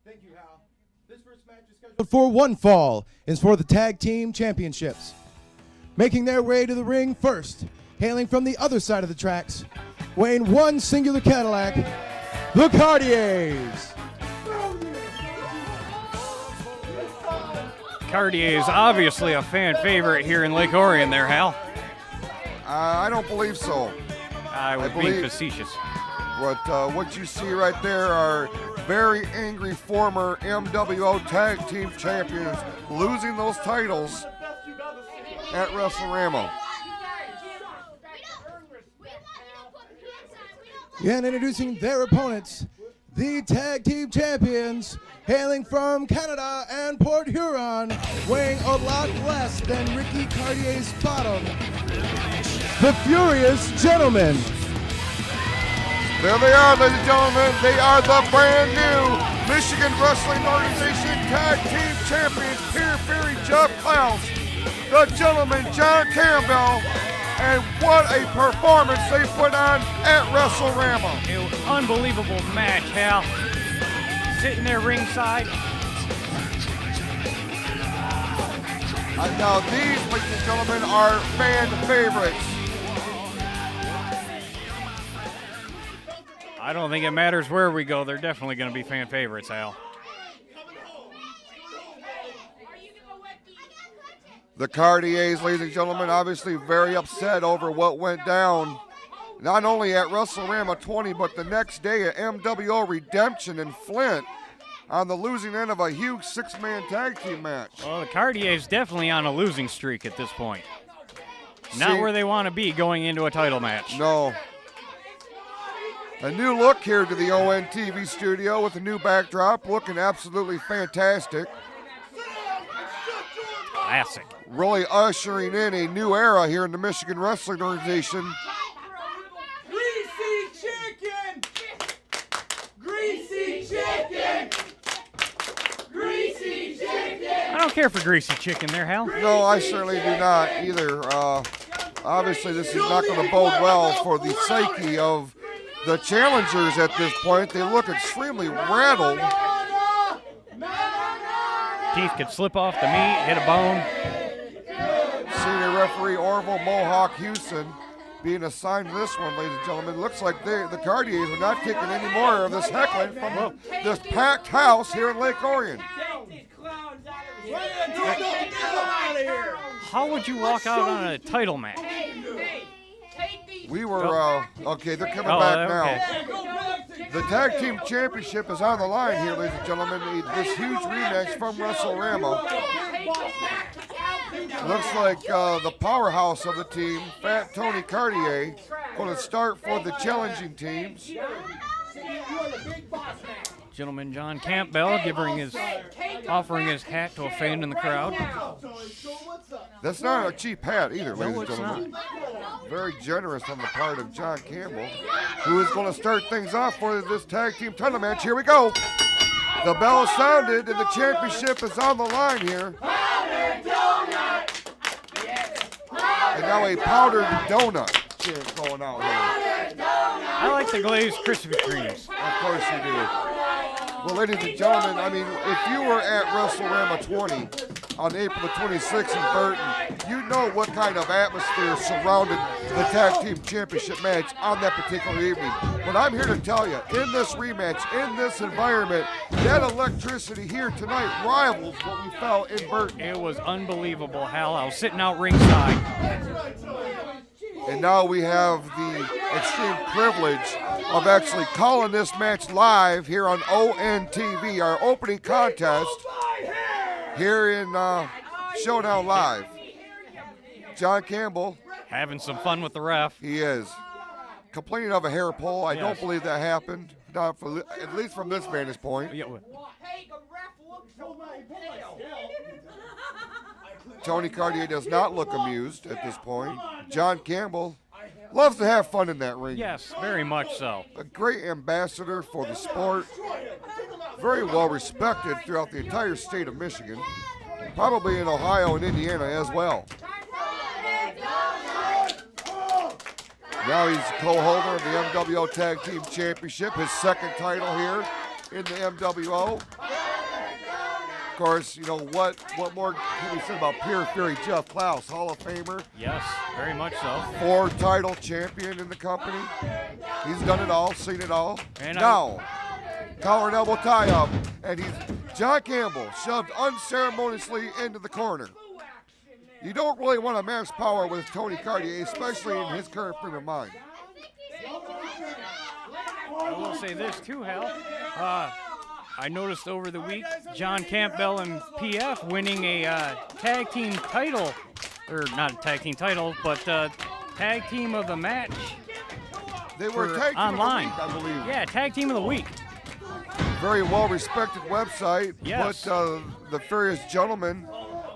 Thank you, Hal. This first match is scheduled for one fall is for the Tag Team Championships. Making their way to the ring first, hailing from the other side of the tracks, weighing one singular Cadillac, the Caurdieas. Caurdieas obviously a fan favorite here in Lake Orion there, Hal. I don't believe so. I was being facetious. What you see right there are very angry former MWO Tag Team Champions losing those titles at WrestleRama. And introducing their opponents, the Tag Team Champions, hailing from Canada and Port Huron, weighing a lot less than Ricky Caurdieas' bottom, the Furious Gentlemen. There they are, ladies and gentlemen. They are the brand new Michigan Wrestling Organization Tag Team Champions, Peter Fury, Jeff Klaus, the Gentleman, John Campbell, and what a performance they put on at WrestleRama. It was an unbelievable match, Hal. Sitting there ringside. Now these, ladies and gentlemen, are fan favorites. I don't think it matters where we go. They're definitely going to be fan favorites, Hal. The Caurdieas, ladies and gentlemen, obviously very upset over what went down, not only at WrestleRama 20, but the next day at MWO Redemption in Flint on the losing end of a huge six-man tag team match. Well, the Caurdieas definitely on a losing streak at this point. Not where they want to be going into a title match. No. A new look here to the ONTV studio with a new backdrop, looking absolutely fantastic. Classic. Really ushering in a new era here in the Michigan Wrestling Organization. Greasy chicken! Greasy chicken! Greasy chicken! I don't care for greasy chicken there, Hal. No, I certainly do not either. Obviously, this is not going to bode well for the psyche of the challengers at this point. They look extremely rattled. Teeth could slip off the meat, hit a bone. Senior referee Orville Mohawk Houston being assigned this one, ladies and gentlemen. Looks like the Caurdieas are not taking any more of this heckling from this packed house here in Lake Orion. How would you walk out on a title match? We were, okay, they're coming back now. The Tag Team Championship is on the line here, ladies and gentlemen. This huge rematch from WrestleRama. Looks like the powerhouse of the team, Fat Tony Caurdier, going to start for the challenging teams. Gentleman John Campbell offering his hat to a fan in the crowd. That's not a cheap hat either, ladies and gentlemen. Very generous on the part of John Campbell, who is going to start things off for this tag team title match. Here we go. The bell sounded and the championship is on the line here. And now a powdered donut chant going out here. I like the glazed Krispy Kremes. Of course you do. Well, ladies and gentlemen, I mean, if you were at WrestleRama 20 on April the 26th in Burton, you know what kind of atmosphere surrounded the Tag Team Championship match on that particular evening. But I'm here to tell you, in this rematch, in this environment, that electricity here tonight rivals what we felt in Burton. It was unbelievable, Hal. I was sitting out ringside. And now we have the extreme privilege of actually calling this match live here on ONTV, our opening contest here in Showdown Live. John Campbell. Having some fun with the ref. He is. Complaining of a hair pull. I don't believe that happened, not for, at least from this vantage point. Tony Caurdier does not look amused at this point. John Campbell loves to have fun in that ring. Yes, very much so. A great ambassador for the sport. Very well respected throughout the entire state of Michigan. Probably in Ohio and Indiana as well. Now he's co-holder of the MWO Tag Team Championship, his second title here in the MWO. Of course, you know, what more can we say about Pure Fury Jeff Klaus, Hall of Famer? Yes, very much so. 4-title champion in the company. He's done it all, seen it all. And now, collar and elbow tie-up, and John Campbell shoved unceremoniously into the corner. You don't really want to match power with Tony Caurdieas, especially in his current frame of mind. I will say this too, Hal. I noticed over the week, John Campbell and PF winning a tag team title, or not a tag team title, but tag team of the match. They were tag team online. of the week, I believe. Yeah, tag team of the week. Very well-respected website. Yes. Put the Furious Gentlemen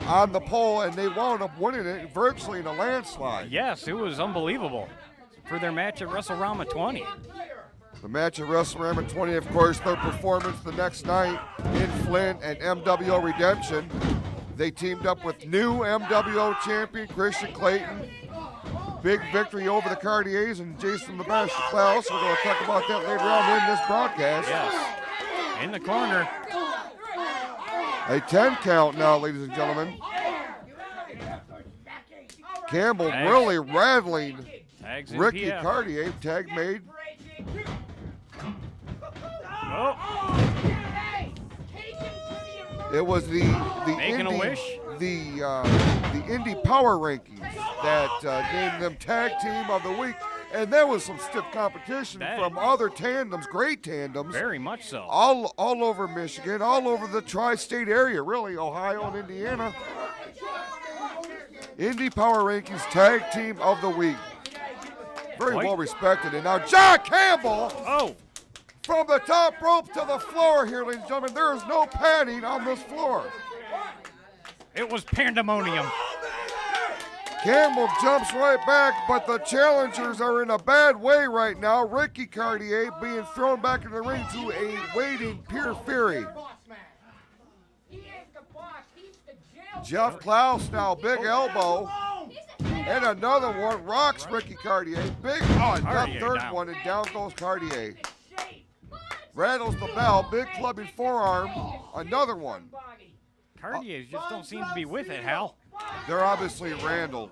on the pole, and they wound up winning it virtually in a landslide. Yes, it was unbelievable for their match at WrestleRama 20. The match at WrestleRama 20, of course, their performance the next night in Flint and MWO Redemption. They teamed up with new MWO champion Christian Clayton. Big victory over the Caurdieas and Jason the Bastard Klaus. We're going to talk about that later on in this broadcast. Yes. In the corner. A 10 count now, ladies and gentlemen. Campbell really rattling Tags in Ricky PF. Caurdier. Tag made. Oh, It was the Making a wish. the indie power rankings that named them tag team of the week, and there was some stiff competition from other tandems, great tandems, very much so. all over Michigan, all over the tri-state area, really, Ohio and Indiana. Indie Power Rankings Tag Team of the Week. Very well respected. And now John Campbell. Oh. From the top rope to the floor here, ladies and gentlemen. There is no padding on this floor. It was pandemonium. Campbell jumps right back, but the challengers are in a bad way right now. Ricky Caurdier being thrown back in the ring to a waiting Pure Fury. Jeff Klaus now, big elbow. And another one, rocks Ricky Caurdier. Big, the third one, and down goes Caurdier. Rattles the bell, big clubbing forearm, another one. Caurdieas just don't seem to be with it, Hal. They're obviously rattled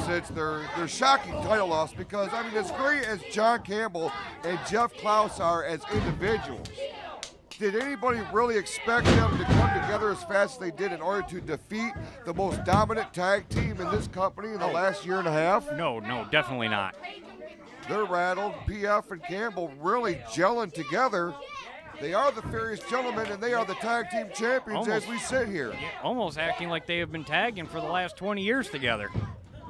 since their shocking title loss, because, I mean, as great as John Campbell and Jeff Klaus are as individuals, did anybody really expect them to come together as fast as they did in order to defeat the most dominant tag team in this company in the last year and a half? No, definitely not. They're rattled. PF and Campbell really gelling together. They are the Furious Gentlemen, and they are the tag team champions as we sit here. Yeah, almost acting like they have been tagging for the last 20 years together.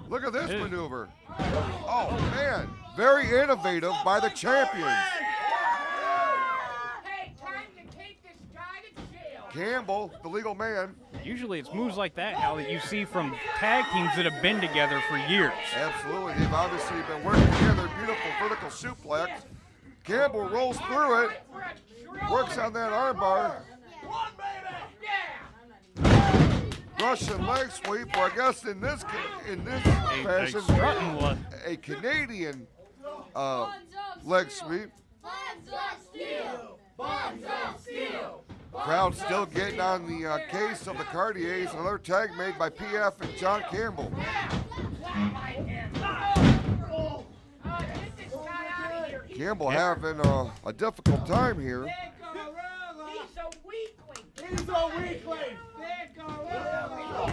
Look at this maneuver. Oh, man. Very innovative by the champions. Campbell, the legal man. Usually it's moves like that, Hal, that you see from tag teams that have been together for years. Absolutely. They've obviously been working together. Beautiful vertical suplex. Campbell rolls through it. Works on that armbar. Russian leg sweep, or I guess in this fashion, a Canadian leg sweep. Crowd still getting on the case of the Caurdieas. Another tag made by PF and John Campbell. Campbell having a difficult time here.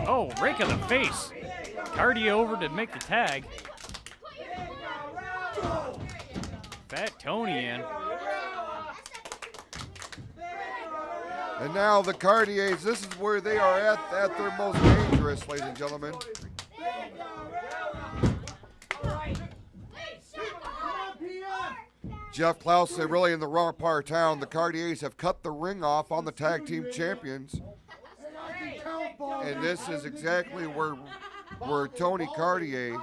Oh, rake of the face. Caurdieas over to make the tag. Fat Tony in. And now the Caurdieas, this is where they are at their most dangerous, ladies and gentlemen. Jeff Klaus, they're really in the wrong part of town. The Caurdieas have cut the ring off on the tag team champions. And this is exactly where Tony Caurdier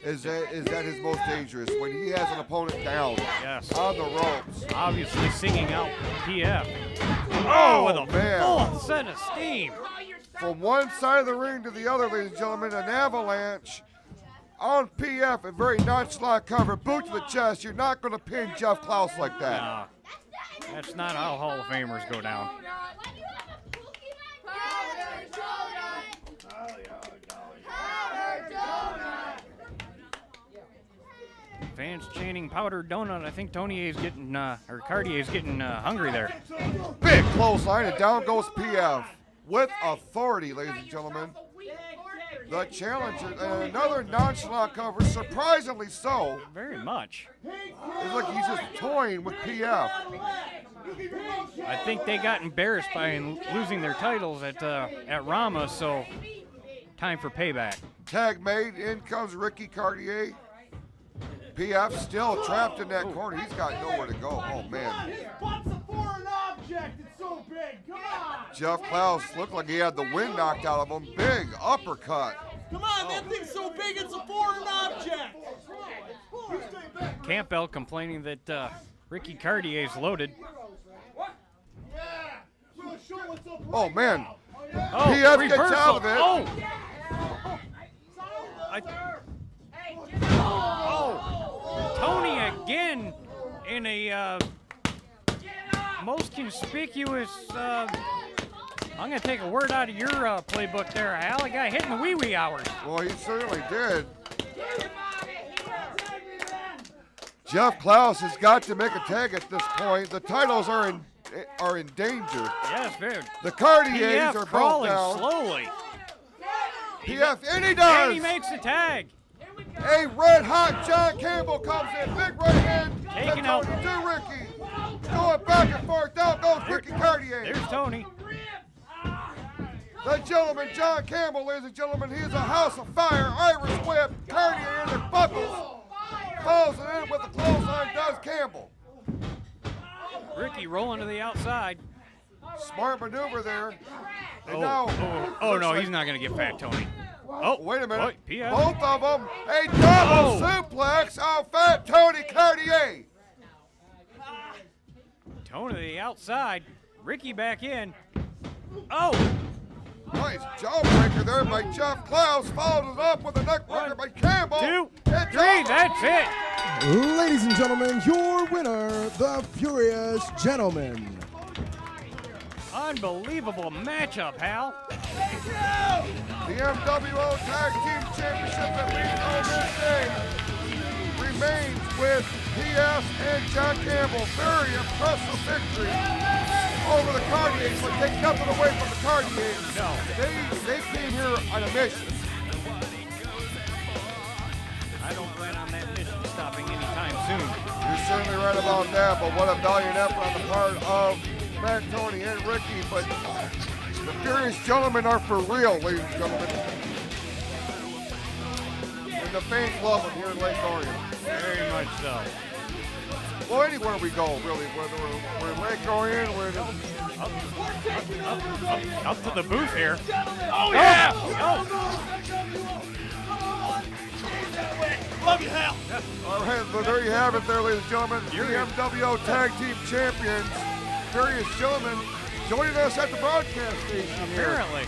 is at his most dangerous, when he has an opponent down on the ropes. Obviously singing out PF. Oh, with a full set of steam. From one side of the ring to the other, ladies and gentlemen, an avalanche on PF, a very nonchalant cover, boot to the chest. You're not going to pin Jeff Klaus like that. That's not how Hall of Famers go down. Fans chanting powdered donut. I think Caurdieas getting hungry there. Big clothesline, and down goes PF with authority, ladies and gentlemen. The challenger, and another nonchalant cover, surprisingly so. Very much. It's like he's just toying with PF. I think they got embarrassed by losing their titles at Rama, so time for payback. Tag made, in comes Ricky Caurdieas. PF still trapped in that corner. He's got nowhere to go. Oh, man. His butt's a foreign object. It's so big. Come on. Jeff Klaus looked like he had the wind knocked out of him. Big uppercut. Come on, that thing's so big it's a foreign object. Campbell complaining that Ricky Caurdieas loaded. Oh, man. Oh, PF reversal. gets out of it. Oh, Tony again in a most conspicuous. I'm going to take a word out of your playbook there, Al. A guy hitting the wee hours. Well, he certainly did. Jeff Klaus has got to make a tag at this point. The titles are in danger. Yes, dude. The Caurdieas PF are both crawling down. slowly. PF, and he does. And he makes the tag. A red-hot John Campbell comes in. Big right hand. Taking out. To Ricky. Going back and forth. Down goes Ricky Caurdieas. There's Tony. The gentleman, John Campbell, ladies and gentlemen, he is a house of fire. Irish whip. Caurdieas in their buckles. Falls it in with the clothesline, does Campbell. Ricky rolling to the outside. Smart maneuver there. And Oh no, like, he's not going to get Fat Tony. Oh, wait a minute. PF. Both of them. A double suplex on Fat Tony Caurdieas. Tony to the outside. Ricky back in. Oh, Nice jawbreaker there by Jeff Klaus. Follows it up with a neckbreaker by Campbell. 2, It's 3, over. that's it. Ladies and gentlemen, your winner, the Furious Gentleman. Unbelievable matchup, Hal. The MWO Tag Team Championship at least on this day remains with PF and John Campbell. Very impressive victory over the Caurdieas, but take nothing away from the Caurdieas. No. They came here on a mission. I don't plan on that mission stopping anytime soon. You're certainly right about that, but what a valiant effort on the part of Fat Tony and Ricky. But the Furious Gentlemen are for real, ladies and gentlemen. And the fans love them here in Lake Orion. Very much so. Well, anywhere we go, really, whether we're in Lake Orion, we're in Up to the booth here. Oh, yeah. Oh. Love you, Hal. All right, so there you have it there, ladies and gentlemen. The MWO Tag Team Champions, Furious Gentlemen, joining us at the broadcast station here. Apparently.